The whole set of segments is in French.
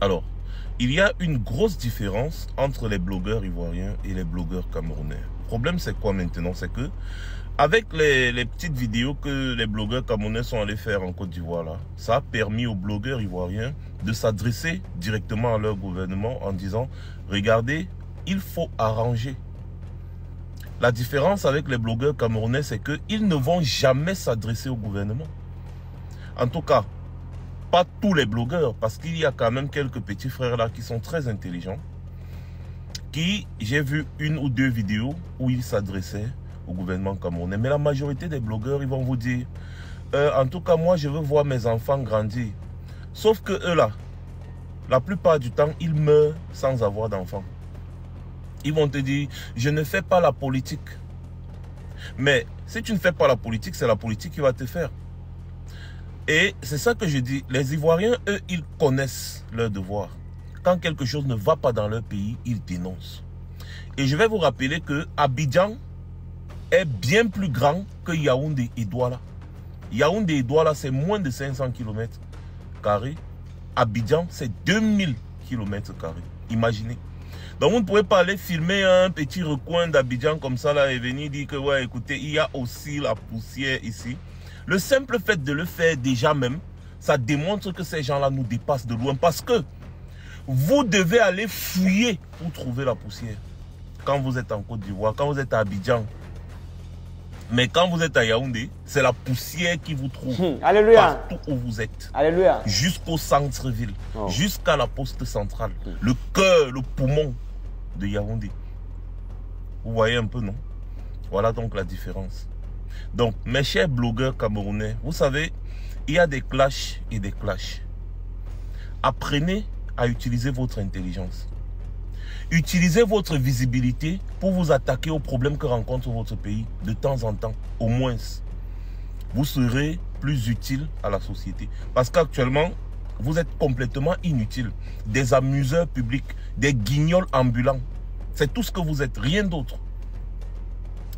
Alors, il y a une grosse différence entre les blogueurs ivoiriens et les blogueurs camerounais. Le problème, c'est quoi maintenant? C'est que, avec les petites vidéos que les blogueurs camerounais sont allés faire en Côte d'Ivoire, là, ça a permis aux blogueurs ivoiriens de s'adresser directement à leur gouvernement en disant « Regardez, il faut arranger ». La différence avec les blogueurs camerounais, c'est qu'ils ne vont jamais s'adresser au gouvernement. En tout cas, pas tous les blogueurs, parce qu'il y a quand même quelques petits frères là qui sont très intelligents, qui, j'ai vu une ou deux vidéos où ils s'adressaient au gouvernement camerounais. Mais la majorité des blogueurs, ils vont vous dire, en tout cas, moi, je veux voir mes enfants grandir. Sauf que eux là, la plupart du temps, ils meurent sans avoir d'enfants. Ils vont te dire, je ne fais pas la politique. Mais si tu ne fais pas la politique, c'est la politique qui va te faire. Et c'est ça que je dis, les Ivoiriens, eux, ils connaissent leur devoir. Quand quelque chose ne va pas dans leur pays, ils dénoncent. Et je vais vous rappeler que Abidjan est bien plus grand que Yaoundé et Douala. Yaoundé et Douala, c'est moins de 500 km². Abidjan, c'est 2000 km². Imaginez. Donc vous ne pouvez pas aller filmer un petit recoin d'Abidjan comme ça là et venir dire que ouais, écoutez, il y a aussi la poussière ici. Le simple fait de le faire déjà même, ça démontre que ces gens-là nous dépassent de loin parce que vous devez aller fouiller pour trouver la poussière. Quand vous êtes en Côte d'Ivoire, quand vous êtes à Abidjan, mais quand vous êtes à Yaoundé, c'est la poussière qui vous trouve partout où vous êtes. Alléluia. Jusqu'au centre-ville, jusqu'à la poste centrale, le cœur, le poumon de Yaoundé. Vous voyez un peu, non? Voilà donc la différence. Donc, mes chers blogueurs camerounais, vous savez, il y a des clashs et des clashs. Apprenez à utiliser votre intelligence. Utilisez votre visibilité pour vous attaquer aux problèmes que rencontre votre pays de temps en temps, au moins. Vous serez plus utile à la société. Parce qu'actuellement, vous êtes complètement inutile. Des amuseurs publics, des guignols ambulants. C'est tout ce que vous êtes, rien d'autre.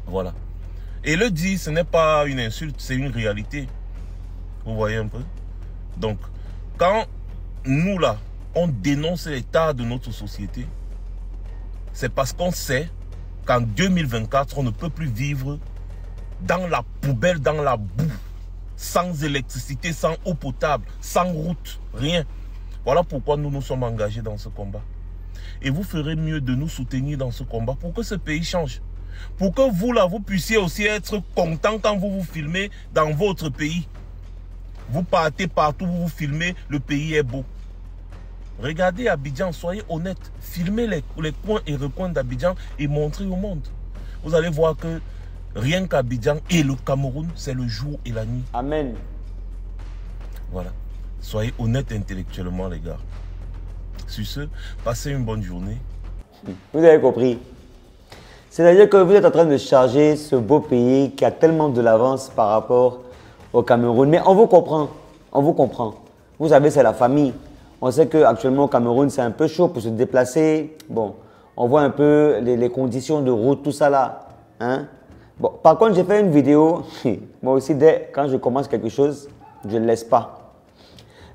Voilà. Et le dit, ce n'est pas une insulte, c'est une réalité. Vous voyez un peu? Donc, quand nous là, on dénonce l'état de notre société, c'est parce qu'on sait qu'en 2024, on ne peut plus vivre dans la poubelle, dans la boue, sans électricité, sans eau potable, sans route, rien. Voilà pourquoi nous nous sommes engagés dans ce combat. Et vous ferez mieux de nous soutenir dans ce combat pour que ce pays change. Pour que vous là, vous puissiez aussi être content quand vous vous filmez dans votre pays. Vous partez partout, vous vous filmez, le pays est beau. Regardez Abidjan, soyez honnêtes. Filmez les coins et recoins d'Abidjan et montrez au monde. Vous allez voir que rien qu'Abidjan et le Cameroun, c'est le jour et la nuit. Amen. Voilà. Soyez honnêtes intellectuellement, les gars. Sur ce, passez une bonne journée. Vous avez compris. C'est-à-dire que vous êtes en train de charger ce beau pays qui a tellement de l'avance par rapport au Cameroun. Mais on vous comprend. On vous comprend. Vous savez, c'est la famille. On sait qu'actuellement au Cameroun, c'est un peu chaud pour se déplacer. Bon, on voit un peu les conditions de route, tout ça là. Hein? Bon, par contre, j'ai fait une vidéo. Moi aussi, quand je commence quelque chose, je ne laisse pas.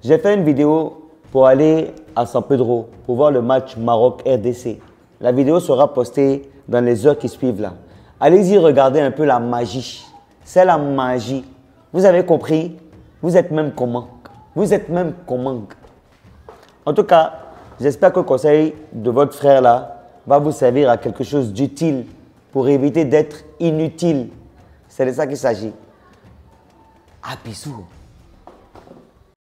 J'ai fait une vidéo pour aller à San Pedro, pour voir le match Maroc-RDC. La vidéo sera postée dans les heures qui suivent là. Allez-y regarder un peu la magie. C'est la magie. Vous avez compris? Vous êtes même comment? Vous êtes même comment? En tout cas, j'espère que le conseil de votre frère là va vous servir à quelque chose d'utile pour éviter d'être inutile. C'est de ça qu'il s'agit. Ah, bisous.